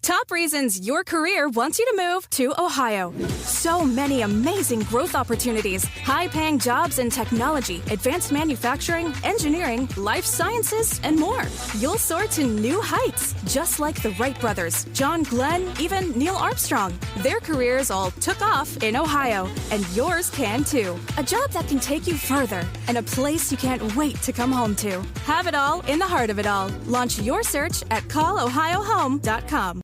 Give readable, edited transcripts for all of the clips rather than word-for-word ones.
Top reasons your career wants you to move to Ohio. So many amazing growth opportunities, high-paying jobs in technology, advanced manufacturing, engineering, life sciences, and more. You'll soar to new heights, just like the Wright brothers, John Glenn, even Neil Armstrong. Their careers all took off in Ohio, and yours can too. A job that can take you further, and a place you can't wait to come home to. Have it all in the heart of it all. Launch your search at callohiohome.com.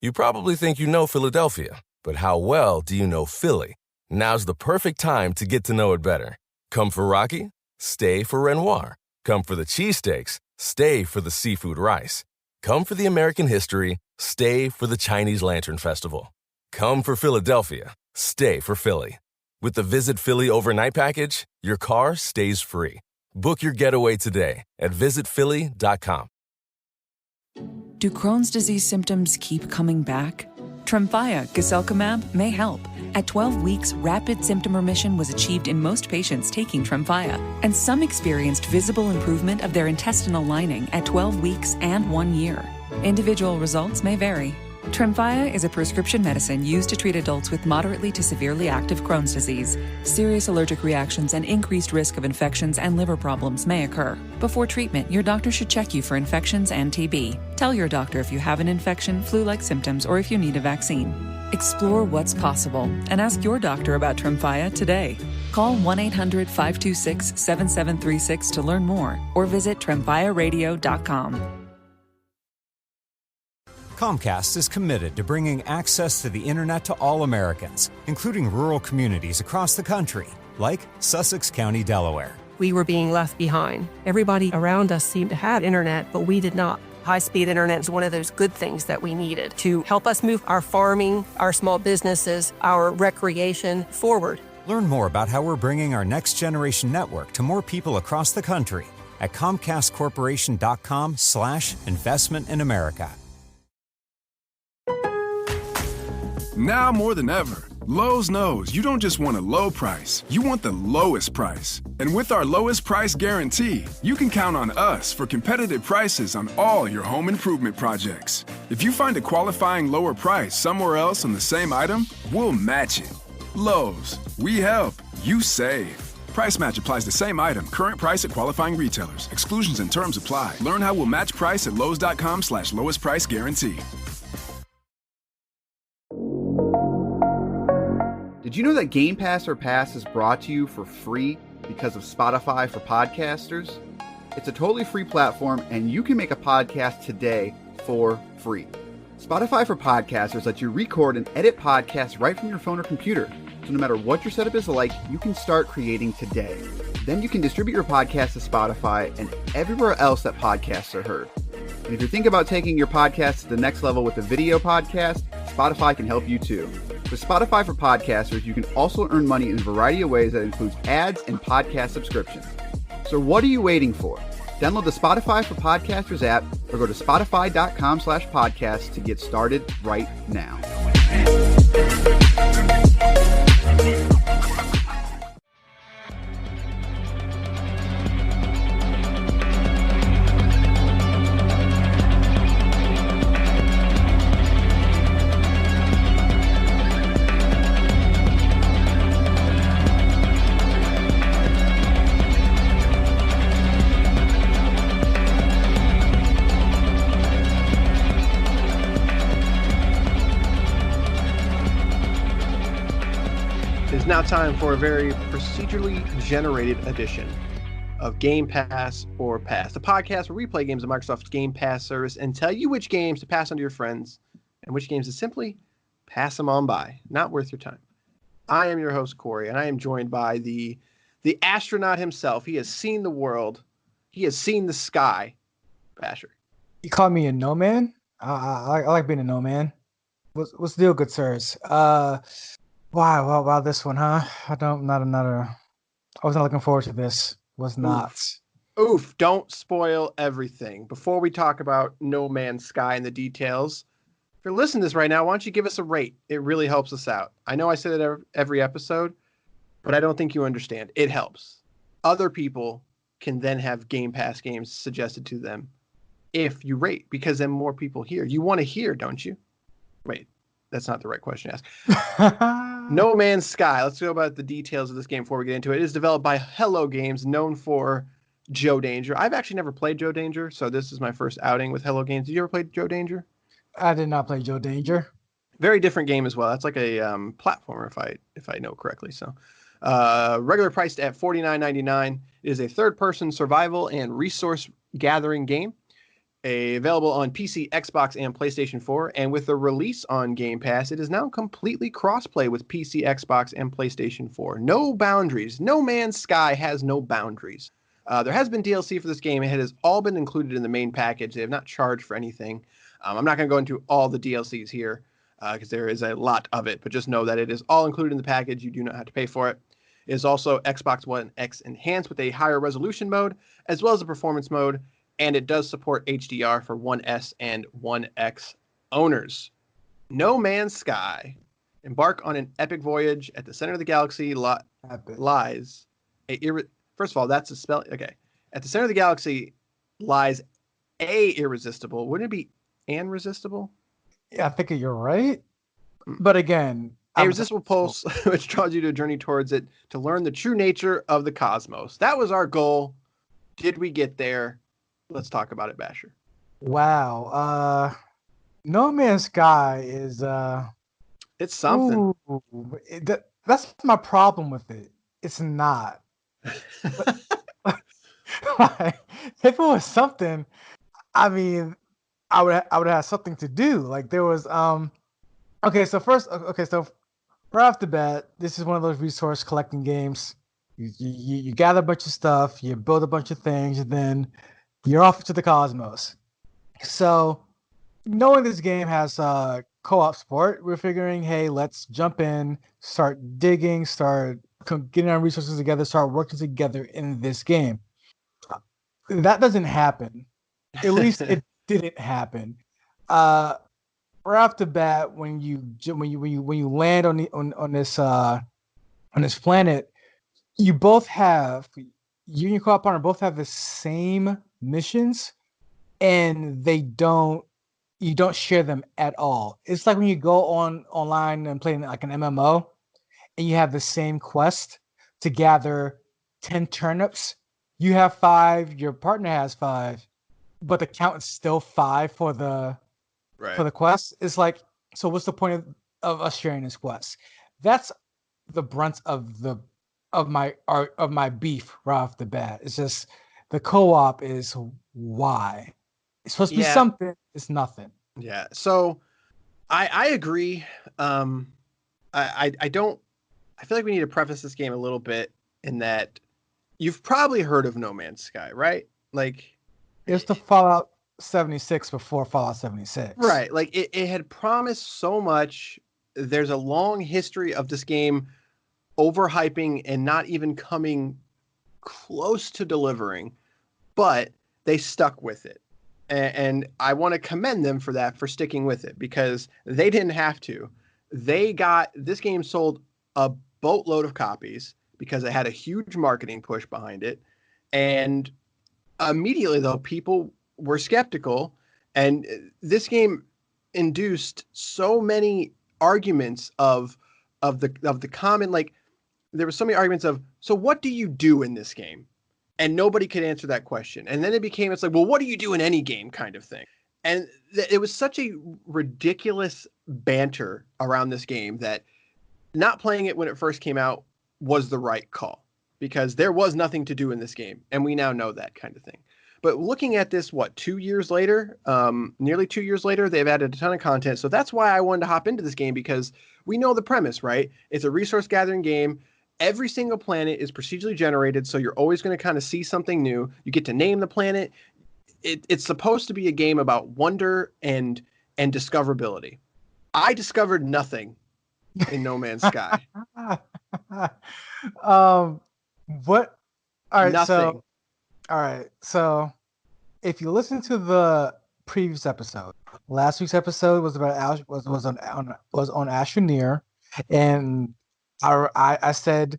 You probably think you know Philadelphia, but how well do you know Philly? Now's the perfect time to get to know it better. Come for Rocky? Stay for Renoir. Come for the cheesesteaks? Stay for the seafood rice. Come for the American history? Stay for the Chinese Lantern Festival. Come for Philadelphia? Stay for Philly. With the Visit Philly overnight package, your car stays free. Book your getaway today at visitphilly.com. Do Crohn's disease symptoms keep coming back? Tremfya guselkumab may help. At 12 weeks, rapid symptom remission was achieved in most patients taking Tremfya, and some experienced visible improvement of their intestinal lining at 12 weeks and 1 year. Individual results may vary. Tremfya is a prescription medicine used to treat adults with moderately to severely active Crohn's disease. Serious allergic reactions and increased risk of infections and liver problems may occur. Before treatment, your doctor should check you for infections and TB. Tell your doctor if you have an infection, flu-like symptoms, or if you need a vaccine. Explore what's possible and ask your doctor about Tremfya today. Call 1-800-526-7736 to learn more or visit tremfyaradio.com. Comcast is committed to bringing access to the internet to all Americans, including rural communities across the country, like Sussex County, Delaware. We were being left behind. Everybody around us seemed to have internet, but we did not. High-speed internet is one of those good things that we needed to help us move our farming, our small businesses, our recreation forward. Learn more about how we're bringing our next-generation network to more people across the country at comcastcorporation.com/investment in America. Now more than ever, Lowe's knows you don't just want a low price, you want the lowest price. And with our lowest price guarantee, you can count on us for competitive prices on all your home improvement projects. If you find a qualifying lower price somewhere else on the same item, we'll match it. Lowe's, we help, you save. Price match applies the same item, current price at qualifying retailers. Exclusions and terms apply. Learn how we'll match price at lowes.com/lowest price guarantee. Did you know that Game Pass or Pass is brought to you for free because of Spotify for podcasters? It's a totally free platform, and you can make a podcast today for free. Spotify for podcasters lets you record and edit podcasts right from your phone or computer. So no matter what your setup is like, you can start creating today. Then you can distribute your podcast to Spotify and everywhere else that podcasts are heard. And if you're thinking about taking your podcast to the next level with a video podcast, Spotify can help you too. With Spotify for podcasters, you can also earn money in a variety of ways that includes ads and podcast subscriptions. So what are you waiting for? Download the Spotify for Podcasters app or go to spotify.com/podcast to get started right now. Now time for a very procedurally generated edition of Game Pass or Pass, the podcast where we play games of Microsoft's Game Pass service and tell you which games to pass on to your friends and which games to simply pass them on by. Not worth your time. I am your host, Corey, and I am joined by the astronaut himself. He has seen the world. He has seen the sky. Basher. You call me a no man? I like being a no man. What's the deal, good sirs? Wow, this one, huh? I was not looking forward to this. Was not. Oof, don't spoil everything. Before we talk about No Man's Sky and the details, if you're listening to this right now, why don't you give us a rate? It really helps us out. I know I say that every episode, but I don't think you understand. It helps. Other people can then have Game Pass games suggested to them if you rate, because then more people hear. You want to hear, don't you? Wait, that's not the right question to ask. No Man's Sky. Let's go about the details of this game before we get into it. It is developed by Hello Games, known for Joe Danger. I've actually never played Joe Danger, so this is my first outing with Hello Games. Did you ever play Joe Danger? I did not play Joe Danger. Very different game as well. That's like a platformer, if I know correctly. So, regular priced at $49.99. It is a third-person survival and resource gathering game. Available on PC, Xbox, and PlayStation 4. And with the release on Game Pass, it is now completely cross-play with PC, Xbox, and PlayStation 4. No boundaries. No Man's Sky has no boundaries. There has been DLC for this game. It has all been included in the main package. They have not charged for anything. I'm not going to go into all the DLCs here because there is a lot of it, but just know that it is all included in the package. You do not have to pay for it. It is also Xbox One X enhanced with a higher resolution mode, as well as a performance mode, and it does support HDR for 1S and 1X owners. No Man's Sky. Embark on an epic voyage. At the center of the galaxy lies first of all, that's a spell. Okay. At the center of the galaxy lies a irresistible. Wouldn't it be an resistible? Yeah, I think you're right. But again, a irresistible pulse, which draws you to a journey towards it to learn the true nature of the cosmos. That was our goal. Did we get there? Let's talk about it, Basher. Wow. No Man's Sky is it's something. That's my problem with it. It's not. Like, if it was something, I mean, I would have something to do. Like there was so right off the bat, this is one of those resource collecting games. You gather a bunch of stuff, you build a bunch of things, and then you're off to the cosmos. So, knowing this game has co-op support, we're figuring, hey, let's jump in, start digging, start getting our resources together, start working together in this game. That doesn't happen. At least it didn't happen. Right off the bat, when you land on this planet, you and your co-op partner both have the same missions, and you don't share them at all. It's like when you go online and play like an MMO, and you have the same quest to gather 10 turnips. You have 5, your partner has 5, but the count is still 5 for the quest. It's like, so what's the point of us sharing this quest? That's the brunt of my beef right off the bat. It's just the co-op is why. It's supposed to be something, it's nothing. Yeah. So I agree. I feel like we need to preface this game a little bit in that you've probably heard of No Man's Sky, right? Like it's the Fallout 76 before Fallout 76. Right. Like it had promised so much. There's a long history of this game overhyping and not even coming close to delivering, but they stuck with it. And I want to commend them for that, for sticking with it, because they didn't have to. This game sold a boatload of copies because it had a huge marketing push behind it. And immediately, though, people were skeptical. And this game induced so many arguments of the common, like, there were so many arguments of, so what do you do in this game? And nobody could answer that question. And then it's like, well, what do you do in any game kind of thing? And it was such a ridiculous banter around this game that not playing it when it first came out was the right call, because there was nothing to do in this game. And we now know that kind of thing. But looking at this, 2 years later, nearly 2 years later, they've added a ton of content. So that's why I wanted to hop into this game, because we know the premise, right? It's a resource gathering game. Every single planet is procedurally generated, so you're always going to kind of see something new. You get to name the planet. It's supposed to be a game about wonder and discoverability. I discovered nothing in No Man's Sky. What? All right. Nothing. So if you listen to the previous episode, last week's episode was about was on Astroneer, and I said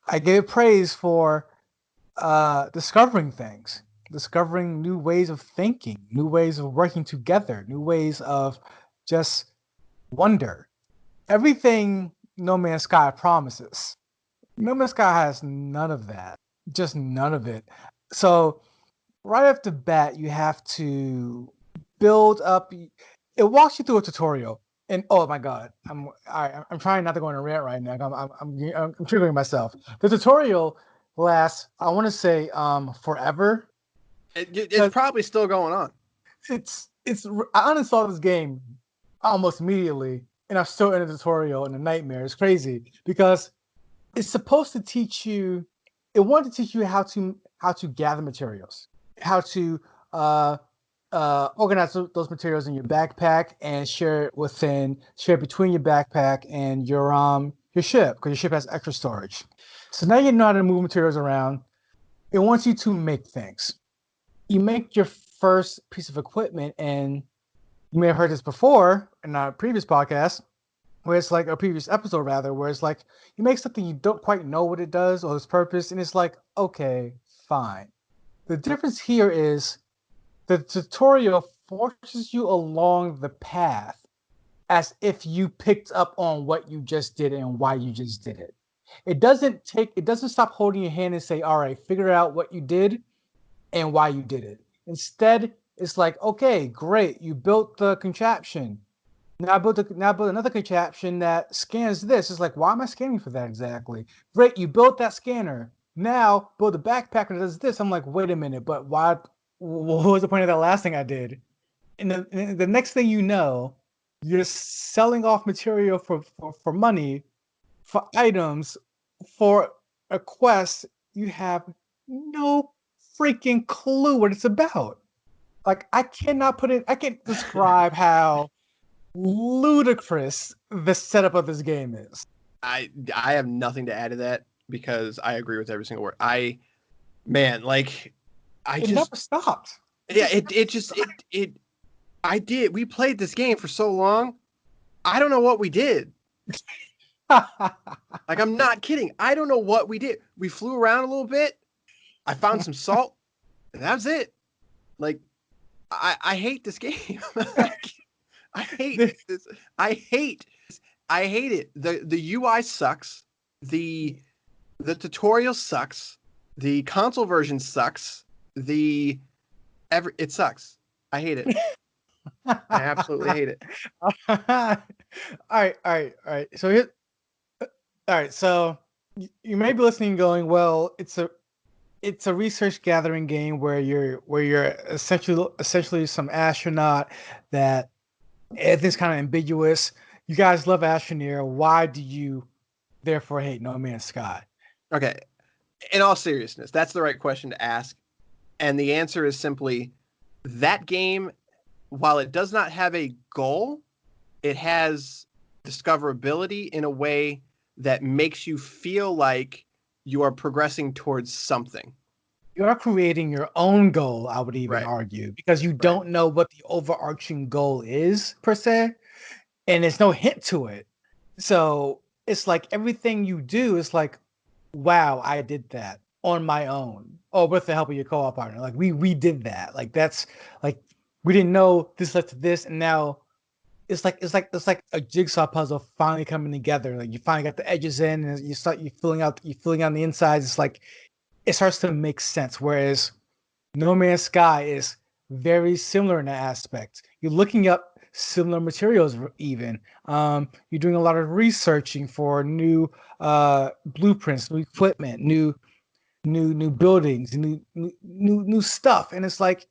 I gave praise for discovering things. discovering new ways of thinking, new ways of working together, new ways of just wonder. Everything No Man's Sky promises. No Man's Sky has none of that. Just none of it. So right off the bat, you have to build up. It walks you through a tutorial, and oh my god, I'm trying not to go on a rant right now. I'm triggering myself. The tutorial lasts, I want to say, forever. It's probably still going on. It's. I uninstalled this game almost immediately, and I'm still in the tutorial and a nightmare. It's crazy because it's supposed to teach you. It wanted to teach you how to gather materials, how to organize those materials in your backpack and share it between your backpack and your ship, because your ship has extra storage. So now you know how to move materials around. It wants you to make things. You make your first piece of equipment, and you may have heard this before in our previous podcast, where it's like a previous episode rather, where it's like you make something you don't quite know what it does or its purpose, and it's like, okay, fine. The difference here is the tutorial forces you along the path as if you picked up on what you just did and why you just did it. It doesn't stop holding your hand and say, all right, figure out what you did and why you did it. Instead, it's like, okay, great, you built the contraption. Now I built another contraption that scans this. It's like, why am I scanning for that exactly? Great, you built that scanner. Now build a backpack that does this. I'm like, wait a minute, but why? What was the point of that last thing I did? And the next thing you know, you're selling off material for money, for items, for a quest. You have no freaking clue what it's about. Like, I can't describe how ludicrous the setup of this game is. I have nothing to add to that because I agree with every single word. It never stopped. We played this game for so long. I don't know what we did. Like, I'm not kidding. I don't know what we did. We flew around a little bit. I found some salt, and that was it. Like, I hate this game. I hate this. I hate it. The UI sucks. The tutorial sucks. The console version sucks. It sucks. I hate it. I absolutely hate it. All right. So So you may be listening and going, well, it's a research gathering game where you're essentially some astronaut that everything's kind of ambiguous. You guys love Astroneer. Why do you therefore hate No Man's Sky? Okay. In all seriousness, that's the right question to ask. And the answer is simply that game, while it does not have a goal, it has discoverability in a way that makes you feel like you are progressing towards something. You are creating your own goal, I would even argue, because you don't know what the overarching goal is per se, and there's no hint to it. So it's like everything you do is like, wow, I did that on my own. Oh, with the help of your co-op partner. Like we did that. Like that's like we didn't know this led to this, and now it's like a jigsaw puzzle finally coming together. Like you finally got the edges in, and you filling out the insides. It's like it starts to make sense. Whereas No Man's Sky is very similar in that aspect. You're looking up similar materials even. You're doing a lot of researching for new blueprints, new equipment, new buildings, new stuff. And it's like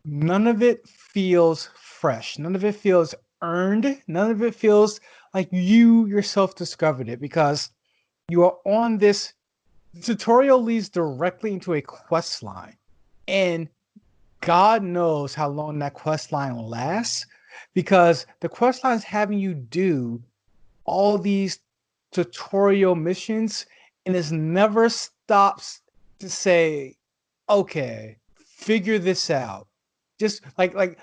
none of it feels fresh. None of it feels earned. None of it feels like you yourself discovered it, because you are on this tutorial leads directly into a quest line, and God knows how long that quest line lasts, because the quest line is having you do all these tutorial missions, and it never stops to say, okay, figure this out. Just like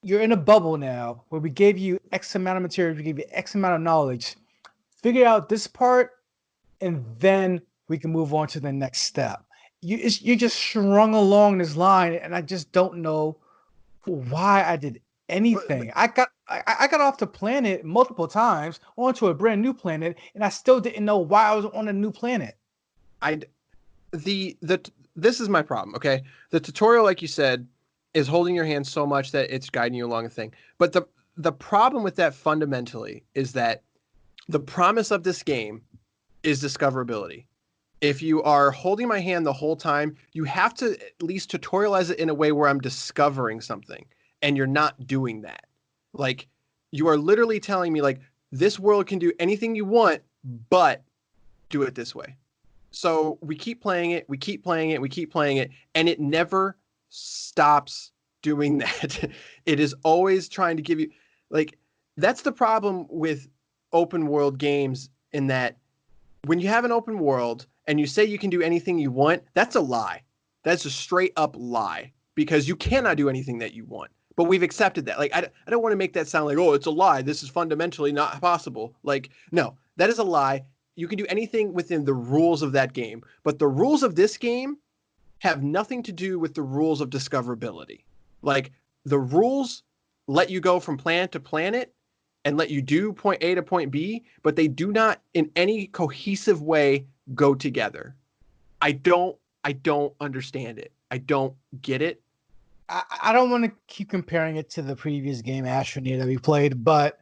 you're in a bubble now where we gave you X amount of materials, we gave you X amount of knowledge. Figure out this part, and then we can move on to the next step. you just strung along this line, and I just don't know why I did anything. I got off the planet multiple times onto a brand new planet, and I still didn't know why I was on a new planet. This is my problem. Okay, the tutorial, like you said, is holding your hand so much that it's guiding you along a thing. But the problem with that fundamentally is that the promise of this game is discoverability. If you are holding my hand the whole time, you have to at least tutorialize it in a way where I'm discovering something, and you're not doing that. Like, you are literally telling me, like, this world can do anything you want, but do it this way. So we keep playing it, we keep playing it, we keep playing it, and it never stops doing that. It is always trying to give you, like, that's the problem with open world games, in that when you have an open world and you say you can do anything you want, that's a lie. That's a straight up lie, because you cannot do anything that you want. But we've accepted that. Like, I don't want to make that sound like, oh, it's a lie. This is fundamentally not possible. Like, no, that is a lie. You can do anything within the rules of that game. But the rules of this game have nothing to do with the rules of discoverability. Like, the rules let you go from planet to planet and let you do point A to point B, but they do not in any cohesive way go together. I don't understand it. I don't get it. I don't want to keep comparing it to the previous game, Astroneer, that we played, but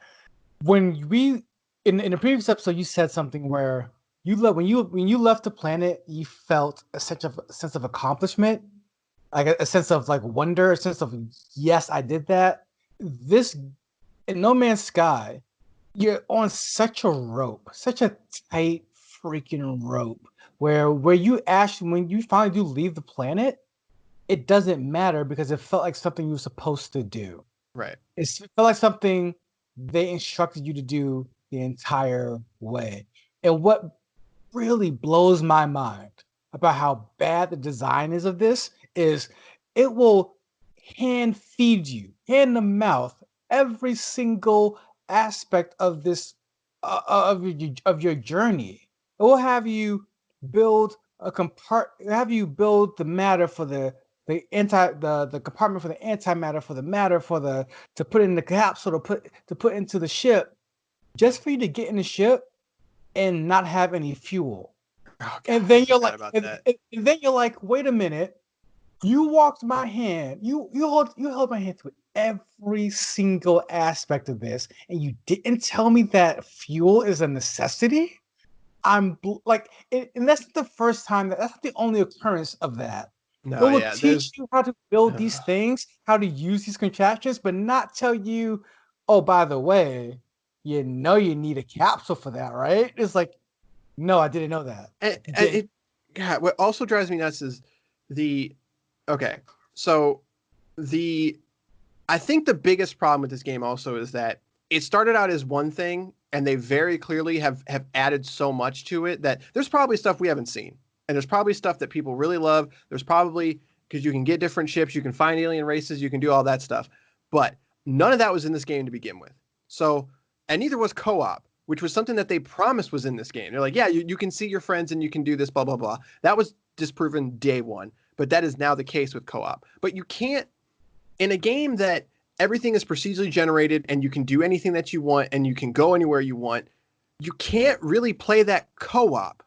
when we in the previous episode, you said something where when you left the planet, you felt a sense of accomplishment, like a sense of like wonder, a sense of yes, I did that. This in No Man's Sky, you're on such a rope, such a tight freaking rope, where you actually, when you finally do leave the planet, it doesn't matter because it felt like something you were supposed to do. Right. It felt like something they instructed you to do the entire way. And what really blows my mind about how bad the design is of this is it will hand feed you, hand to mouth, every single aspect of this of your journey. It will have you build have you build the matter for the compartment for the antimatter, for the matter for the to put in the capsule, to put into the ship, just for you to get in the ship and not have any fuel. Oh, God, And then you're I like, forgot about that. and then you're like, wait a minute. You walked my hand. You held my hand through every single aspect of this, and you didn't tell me that fuel is a necessity. And that's the first time that's not the only occurrence of that. It No, will yeah, teach you how to build these things, how to use these contraptions, but not tell you, oh, by the way, you know you need a capsule for that, right? It's like, no, I didn't know that. God, what also drives me nuts is okay. So I think the biggest problem with this game also is that it started out as one thing, and they very clearly have added so much to it that there's probably stuff we haven't seen. And there's probably stuff that people really love. There's probably, because you can get different ships, you can find alien races, you can do all that stuff. But none of that was in this game to begin with. So, and neither was co-op, which was something that they promised was in this game. They're like, yeah, you can see your friends and you can do this, blah, blah, blah. That was disproven day one. But that is now the case with co-op. But you can't, in a game that everything is procedurally generated and you can do anything that you want and you can go anywhere you want, you can't really play that co-op,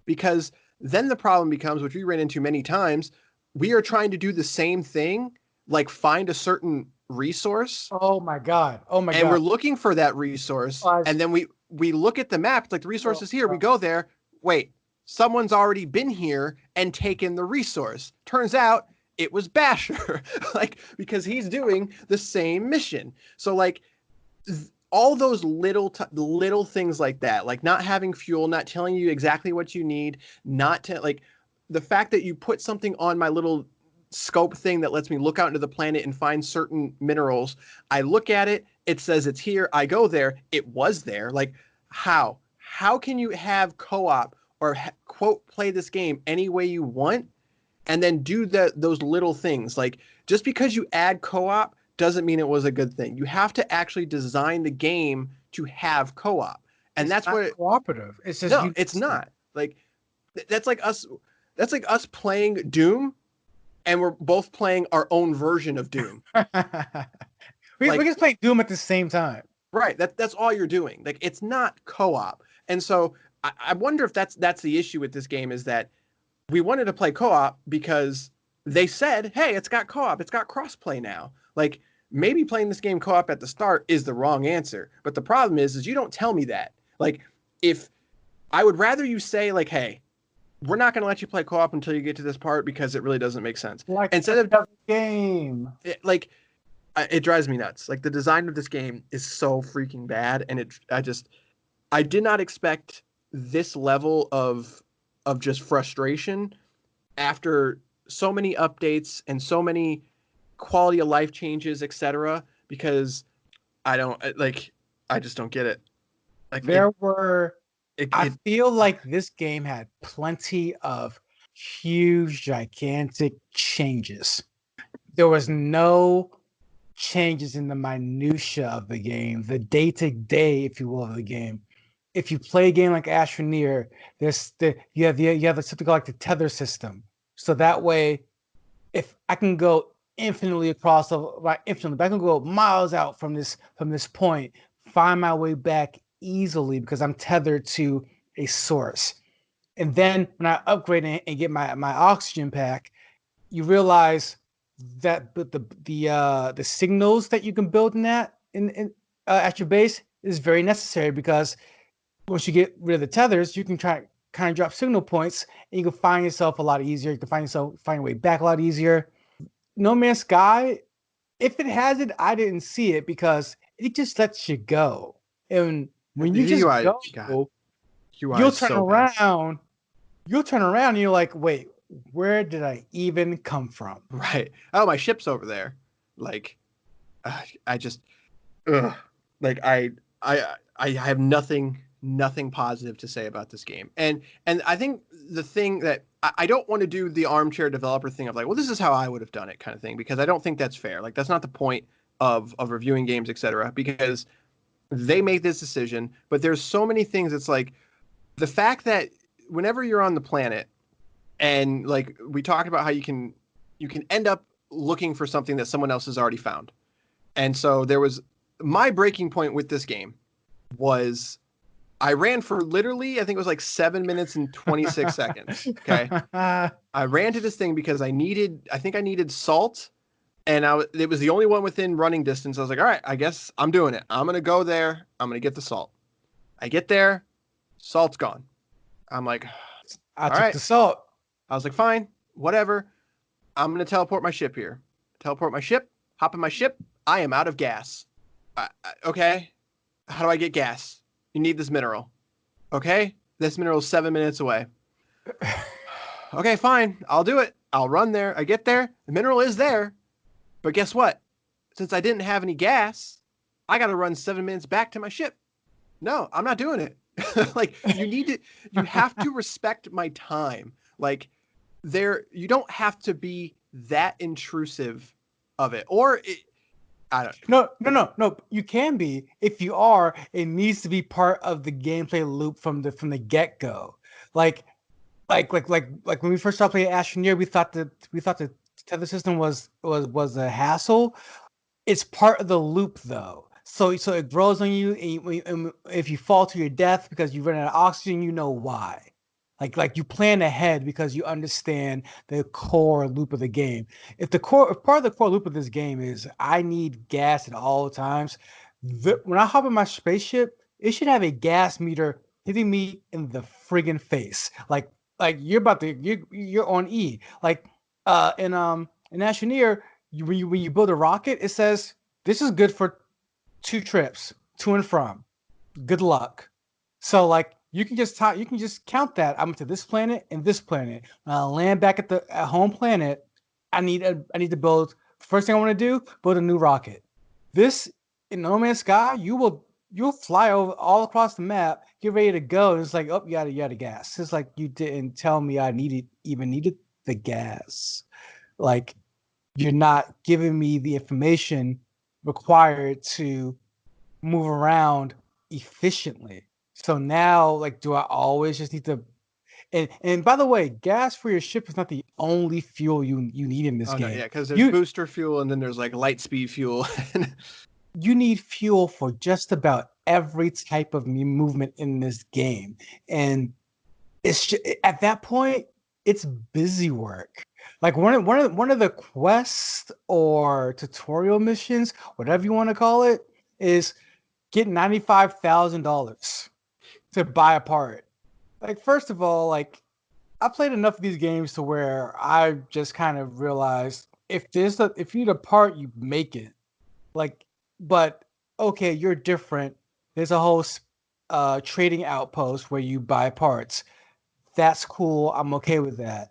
because then the problem becomes, which we ran into many times, we are trying to do the same thing, like find a certain resource. Oh my God. And we're looking for that resource. And then we look at the map, like the resource is here. We go there. Wait, someone's already been here and taken the resource. Turns out it was Basher, like, because he's doing the same mission. So like all those little things like that, like not having fuel, not telling you exactly what you need, like the fact that you put something on my little scope thing that lets me look out into the planet and find certain minerals. I look at it, it says it's here. I go there. It was there. Like, how can you have co-op or quote play this game any way you want and then do those little things? Like, just because you add co-op doesn't mean it was a good thing. You have to actually design the game to have co-op. And that's what cooperative. It's just no, it's not. Like, that's like us. That's like us playing Doom, and we're both playing our own version of Doom. We're just playing Doom at the same time. Right. That's all you're doing. Like, it's not co-op. And so I wonder if that's the issue with this game, is that we wanted to play co-op because they said, hey, it's got co-op, it's got cross-play now. Like, maybe playing this game co-op at the start is the wrong answer. But the problem is you don't tell me that. Like, if I would rather you say, like, hey, we're not going to let you play co-op until you get to this part because it really doesn't make sense. Like, instead of the game, it drives me nuts. Like, the design of this game is so freaking bad, and I did not expect this level of just frustration after so many updates and so many quality of life changes, etc. Because I just don't get it. Like, I feel like this game had plenty of huge, gigantic changes. There was no changes in the minutia of the game, the day-to-day, if you will, of the game. If you play a game like Astroneer, you have something like the tether system. So that way, if I can go infinitely across, but I can go miles out from this point, find my way back easily because I'm tethered to a source. And then when I upgrade and get my oxygen pack, you realize that the signals that you can build at your base is very necessary, because once you get rid of the tethers, you can kind of drop signal points, and you can find yourself a lot easier. You can find your way back a lot easier. No Man's Sky, if it has it, I didn't see it because it just lets you go. And when you just go, you'll turn around. You'll turn around and you're like, wait, where did I even come from? Right. Oh, my ship's over there. Like, I just, like, I have nothing positive to say about this game. And I think the thing that I don't want to do the armchair developer thing of like, well, this is how I would have done it kind of thing, because I don't think that's fair. Like, that's not the point of reviewing games, etc. Because they made this decision, but there's so many things. It's like the fact that whenever you're on the planet, and like we talked about how you can end up looking for something that someone else has already found. And so there was my breaking point with this game was I ran for literally, I think it was like 7 minutes and 26 seconds. Okay. I ran to this thing because I think I needed salt, and it was the only one within running distance. I was like, all right, I guess I'm doing it. I'm going to go there. I'm going to get the salt. I get there. Salt's gone. I'm like, I took the salt. I was like, fine, whatever. I'm going to teleport my ship here. Teleport my ship, hop in my ship. I am out of gas. Okay. How do I get gas? You need this mineral. Okay. This mineral is 7 minutes away. Okay, fine. I'll do it. I'll run there. I get there. The mineral is there. But guess what? Since I didn't have any gas, I got to run 7 minutes back to my ship. No, I'm not doing it. Like, you have to respect my time. Like, you don't have to be that intrusive of it. I don't. No. You can be. If you are, it needs to be part of the gameplay loop from the get go. Like when we first started playing Astroneer, we thought the tether system was a hassle. It's part of the loop though. So it grows on you, and if you fall to your death because you run out of oxygen, you know why. Like you plan ahead because you understand the core loop of the game. If part of the core loop of this game is I need gas at all times, when I hop in my spaceship, it should have a gas meter hitting me in the friggin' face. Like you're on E. Like in Astroneer, when you build a rocket, it says this is good for 2 trips to and from. Good luck. So like you can just count that. I'm to this planet and this planet. When I land back at home planet, I need to build. First thing I want to do, build a new rocket. This in No Man's Sky, you'll fly over all across the map, get ready to go, and it's like, oh, you out of gas. It's like you didn't tell me I needed the gas. Like you're not giving me the information required to move around efficiently. So now, like, do I always just need to? And by the way, gas for your ship is not the only fuel you need in this Oh, game. no, yeah, because there's booster fuel and then there's like light speed fuel. You need fuel for just about every type of movement in this game. And at that point, it's busy work. Like one of the quests or tutorial missions, whatever you want to call it, is get $95,000 to buy a part. Like, first of all, like, I played enough of these games to where I just kind of realized if you need a part, you make it. Like, but okay, you're different. There's a whole trading outpost where you buy parts. That's cool. I'm okay with that.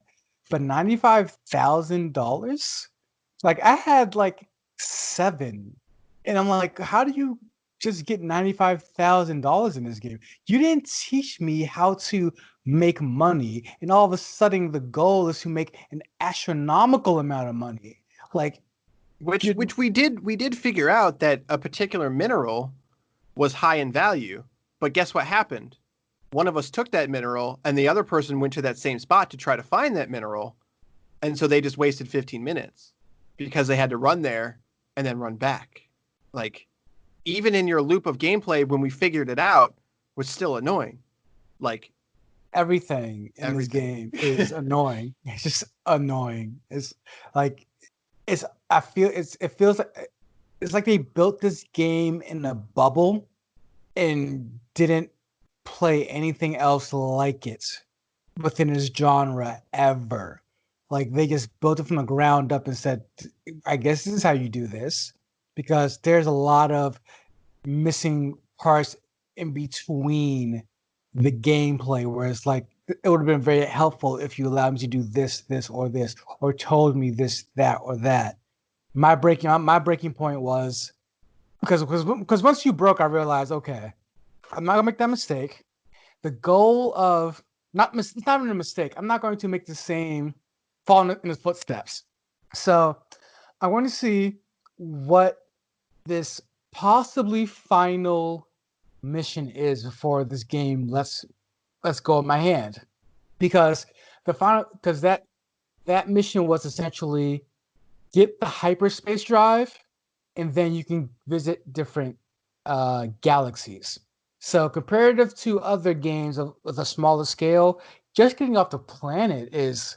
But $95,000? Like, I had like 7, and I'm like, how do you just get $95,000 in this game? You didn't teach me how to make money, and all of a sudden the goal is to make an astronomical amount of money. Like, which we did figure out that a particular mineral was high in value, but guess what happened? One of us took that mineral and the other person went to that same spot to try to find that mineral. And so they just wasted 15 minutes because they had to run there and then run back. Like, even in your loop of gameplay, when we figured it out, was still annoying. Like, everything in this game is annoying. It's just annoying. It's like, it feels like it's like they built this game in a bubble and didn't play anything else like it within this genre ever. Like, they just built it from the ground up and said, I guess this is how you do this, because there's a lot of missing parts in between the gameplay where it's like, it would have been very helpful if you allowed me to do this, or told me this, that, or that. My breaking point was because once you broke, I realized, okay, I'm not gonna make that mistake. The goal of it's not even a mistake. I'm not going to make the same fall in his footsteps. So I want to see what this possibly final mission is before this game lets go of my hand, because that mission was essentially get the hyperspace drive, and then you can visit different galaxies. So comparative to other games with a smaller scale, just getting off the planet is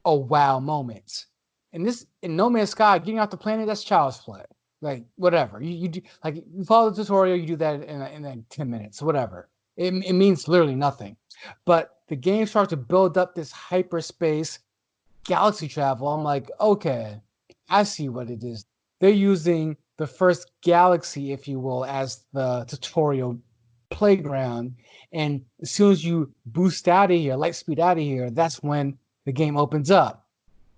a wow moment. In No Man's Sky, getting off the planet, that's child's play. Like, whatever you do, like, you follow the tutorial, you do that in like 10 minutes, whatever. It means literally nothing. But the game starts to build up this hyperspace galaxy travel. I'm like, okay, I see what it is. They're using the first galaxy, if you will, as the tutorial playground. And as soon as you boost out of here, light speed out of here, that's when the game opens up.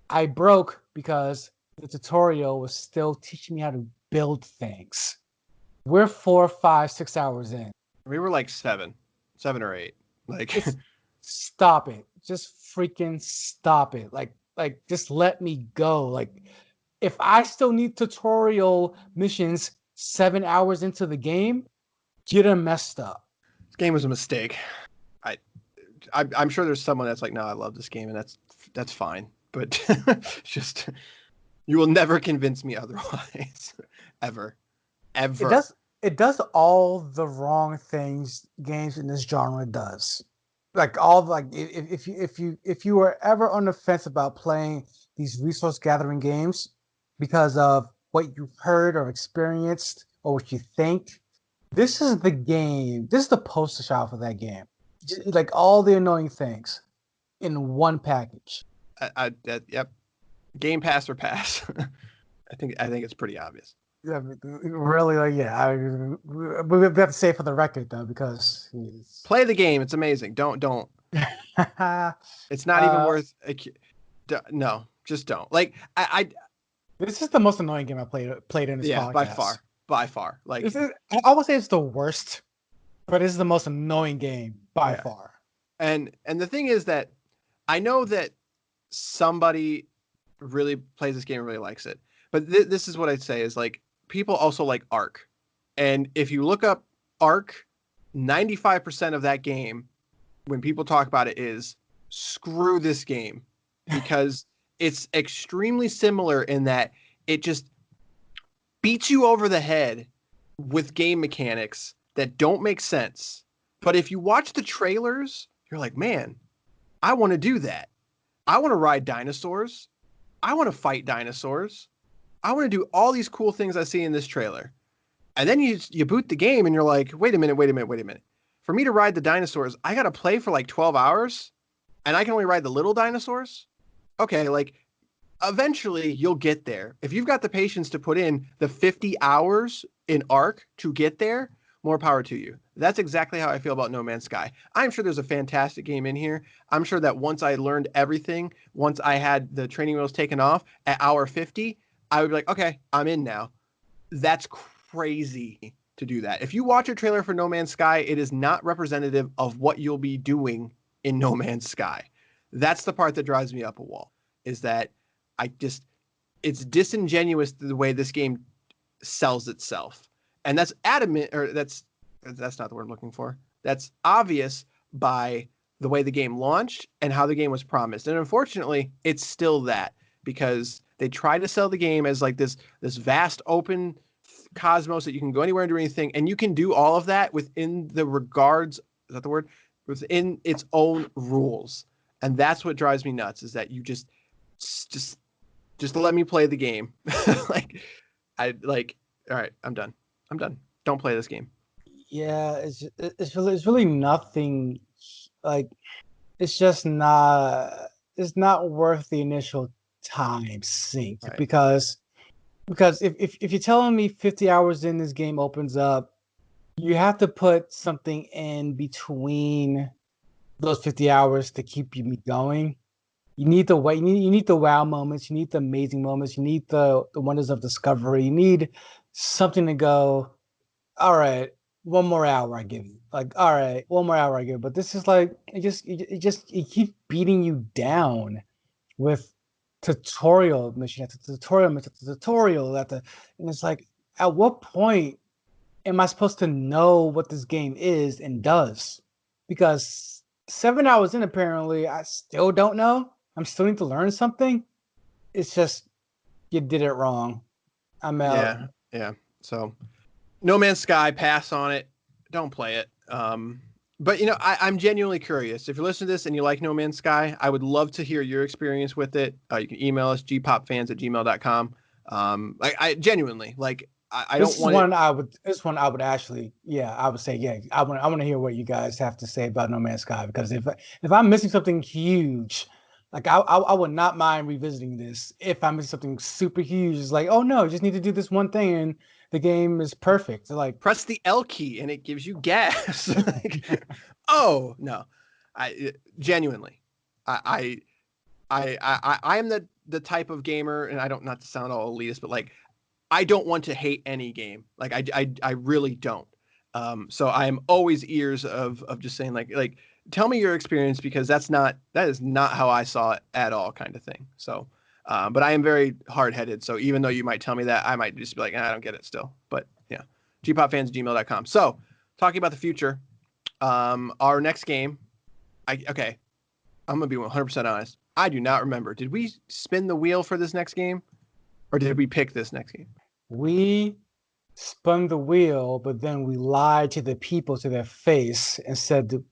I broke because the tutorial was still teaching me how to build things. We're 4, 5, 6 hours in. We were like 7 or 8. Like, stop it. Just freaking stop it. Like, just let me go. Like, if I still need tutorial missions 7 hours into the game, you done messed up. This game was a mistake. I'm sure there's someone that's like, no, I love this game, and that's fine. But just, you will never convince me otherwise. Ever. It does all the wrong things games in this genre does. Like, if you were ever on the fence about playing these resource gathering games because of what you've heard or experienced or what you think, this is the game. This is the poster child for that game. Like, all the annoying things in one package. Yep. Game pass or pass. I think it's pretty obvious. Yeah, really, like, yeah. We have to say it for the record, though, because play the game. It's amazing. Don't. It's not even worth. No, just don't. Like, this is the most annoying game I played in this podcast. by far. Like, I would say it's the worst, but it's the most annoying game by far. And the thing is that I know that somebody really plays this game and really likes it, but this is what I'd say is, like, people also like Ark, and if you look up Ark, 95% of that game, when people talk about it, is screw this game, because it's extremely similar in that it just beats you over the head with game mechanics that don't make sense. But if you watch the trailers, you're like, man, I want to do that. I want to ride dinosaurs. I want to fight dinosaurs. I want to do all these cool things I see in this trailer. And then you boot the game and you're like, wait a minute. For me to ride the dinosaurs, I got to play for like 12 hours and I can only ride the little dinosaurs? Okay, like eventually you'll get there. If you've got the patience to put in the 50 hours in Ark to get there, more power to you. That's exactly how I feel about No Man's Sky. I'm sure there's a fantastic game in here. I'm sure that once I learned everything, once I had the training wheels taken off at hour 50, I would be like, okay, I'm in now. That's crazy to do that. If you watch a trailer for No Man's Sky, it is not representative of what you'll be doing in No Man's Sky. That's the part that drives me up a wall, is that it's disingenuous the way this game sells itself. And that's that's not the word I'm looking for. That's obvious by the way the game launched and how the game was promised. And unfortunately, it's still that, because they try to sell the game as like this vast open cosmos that you can go anywhere and do anything. And you can do all of that within the regards, is that the word? Within its own rules. And that's what drives me nuts, is that you just let me play the game. All right, I'm done. Don't play this game. Yeah, it's really nothing. Like, it's just not. It's not worth the initial time sink, right? Because if you're telling me 50 hours in this game opens up, you have to put something in between those 50 hours to keep me going. You need the way. You need the wow moments. You need the amazing moments. You need the wonders of discovery. You need something to go, all right, one more hour I give you. Like, all right, one more hour I give you. But this is like, it keeps beating you down with tutorial mission after tutorial mission after tutorial and it's like, at what point am I supposed to know what this game is and does? Because 7 hours in, apparently, I still don't know. I'm still need to learn something. It's just, you did it wrong. I'm out. Yeah. So, No Man's Sky, pass on it. Don't play it. But, I'm genuinely curious. If you're listening to this and you like No Man's Sky, I would love to hear your experience with it. You can email us, gpopfans@gmail.com. I genuinely, like, I don't want This one I would actually, I would say, I want to hear what you guys have to say about No Man's Sky, because if I'm missing something huge, like I would not mind revisiting this. If I'm missing something super huge, it's like, oh no, you just need to do this one thing and the game is perfect. Like, press the L key and it gives you gas. Like, oh no, genuinely, I am the type of gamer, and I don't, not to sound all elitist, but like, I don't want to hate any game. Like, I really don't. So I am always ears of just saying like, tell me your experience, because that is not how I saw it at all, kind of thing. So, but I am very hard-headed. So even though you might tell me that, I might just be like, I don't get it still. But yeah, gpopfans@gmail.com. So talking about the future, our next game, I'm going to be 100% honest. I do not remember. Did we spin the wheel for this next game, or did we pick this next game? We spun the wheel, but then we lied to the people to their face and said that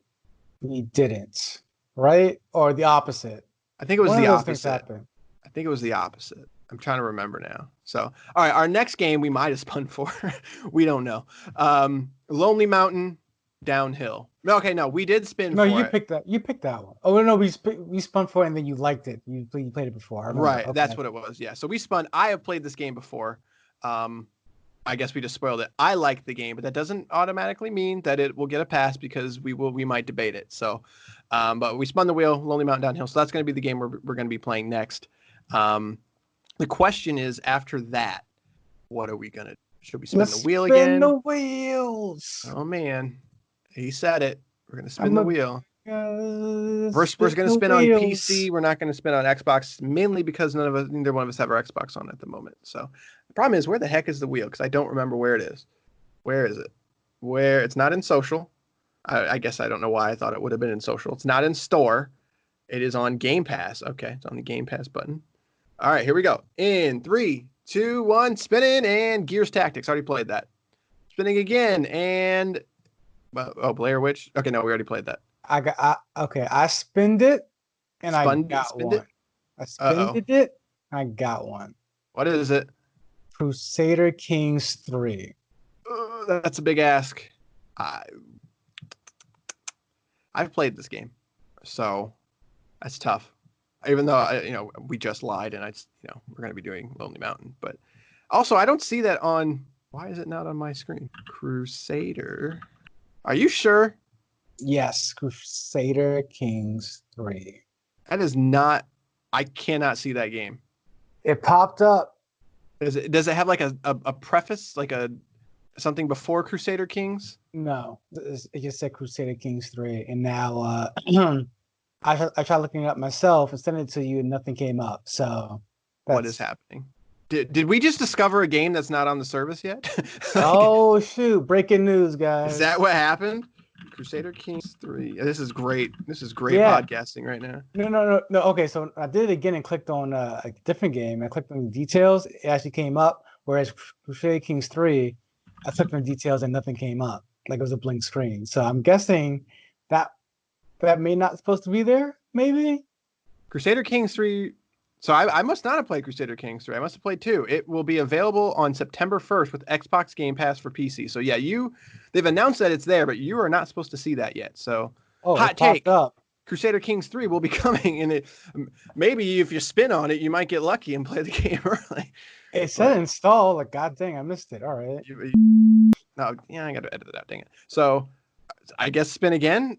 we didn't, right? Or the opposite. I think it was the opposite. I think it was the opposite. I'm trying to remember now. So, all right, our next game we might have spun for. We don't know. Lonely Mountain Downhill. Okay, no, we did spin for it. No, you picked that. You picked that one. Oh, no, we spun for it, and then you liked it. You played it before. Right, okay. That's what it was. Yeah, so we spun. I have played this game before. I guess we just spoiled it. I liked the game, but that doesn't automatically mean that it will get a pass, because we might debate it. So, but we spun the wheel, Lonely Mountain Downhill. So that's going to be the game we're going to be playing next. The question is, after that, what are we going to, should we spin the wheel again? Spin the wheels. Oh man, he said it. We're going to spin the wheel. We're going to spin on PC. We're not going to spin on Xbox, mainly because neither one of us have our Xbox on at the moment. So the problem is, where the heck is the wheel? Because I don't remember where it is. Where is it? It's not in social. I guess I don't know why I thought it would have been in social. It's not in store. It is on Game Pass. Okay, it's on the Game Pass button. All right, here we go. In 3, 2, 1, spinning, and Gears Tactics. Already played that. Spinning again, and Blair Witch. Okay, no, we already played that. I spinned it, and I got one. I spinned it, I got one. What is it? Crusader Kings 3. That's a big ask. I've played this game, so that's tough. Even though we just lied, and we're going to be doing Lonely Mountain, but also I don't see that on. Why is it not on my screen? Crusader. Are you sure? Yes, Crusader Kings 3. That is not. I cannot see that game. It popped up. Does it have like a preface, like something before Crusader Kings? No, it just said Crusader Kings 3, and now I tried looking it up myself and sending it to you, and nothing came up. So what is happening? Did we just discover a game that's not on the service yet? Oh shoot! Breaking news, guys. Is that what happened? Crusader Kings 3. This is great. This is great podcasting right now. No. Okay, so I did it again and clicked on a different game. I clicked on the details. It actually came up. Whereas Crusader Kings 3, I clicked on the details and nothing came up. Like it was a blank screen. So I'm guessing that may not supposed to be there. Maybe. Crusader Kings 3. So I must not have played Crusader Kings 3. I must have played 2. It will be available on September 1st with Xbox Game Pass for PC. So yeah, they've announced that it's there, but you are not supposed to see that yet. So hot take. Up. Crusader Kings 3 will be coming, and maybe if you spin on it, you might get lucky and play the game early. It said install. Like, god dang, I missed it. All right. No, yeah, I got to edit it out. Dang it. So I guess spin again.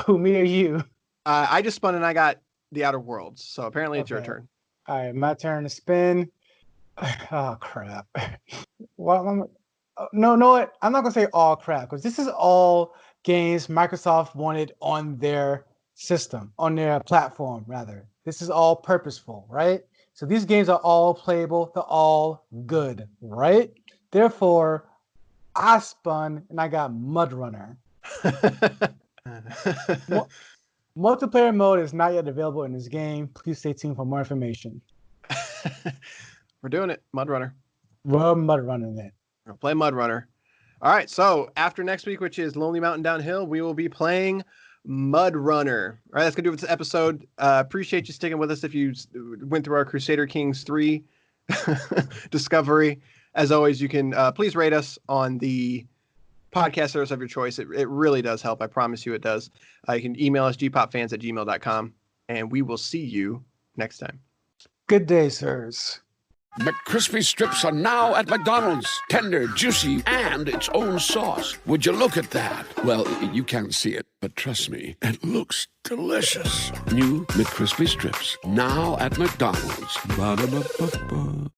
Who, me or you? I just spun and I got The Outer Worlds. So apparently it's your turn. All right, my turn to spin. Oh crap. No, what? I'm not gonna say all crap because this is all games Microsoft wanted on their system, on their platform rather. This is all purposeful, right? So these games are all playable. They're all good, right? Therefore, I spun and I got Mud Runner. Multiplayer mode is not yet available in this game. Please stay tuned for more information. We're doing it. Mud Runner. We're Mud Running it. We'll play Mud Runner. All right. So after next week, which is Lonely Mountain Downhill, we will be playing Mud Runner. All right. That's going to do it for this episode. Appreciate you sticking with us if you went through our Crusader Kings 3 discovery. As always, you can please rate us on the podcast service of your choice. It really does help. I promise you it does. You can email us gpopfans@gmail.com, and we will see you next time. Good day, sirs. McCrispy strips are now at McDonald's. Tender, juicy, and its own sauce. Would you look at that? Well, you can't see it, but trust me, it looks delicious. New McCrispy strips, now at McDonald's. Ba-da-ba-ba-ba.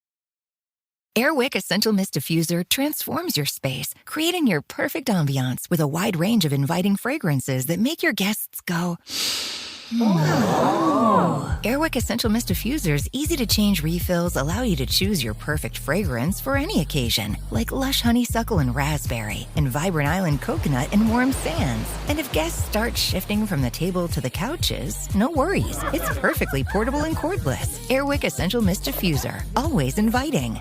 Airwick Essential Mist Diffuser transforms your space, creating your perfect ambiance with a wide range of inviting fragrances that make your guests go... Oh. Airwick Essential Mist Diffuser's easy-to-change refills allow you to choose your perfect fragrance for any occasion, like lush honeysuckle and raspberry, and vibrant island coconut and warm sands. And if guests start shifting from the table to the couches, no worries. It's perfectly portable and cordless. Airwick Essential Mist Diffuser, always inviting.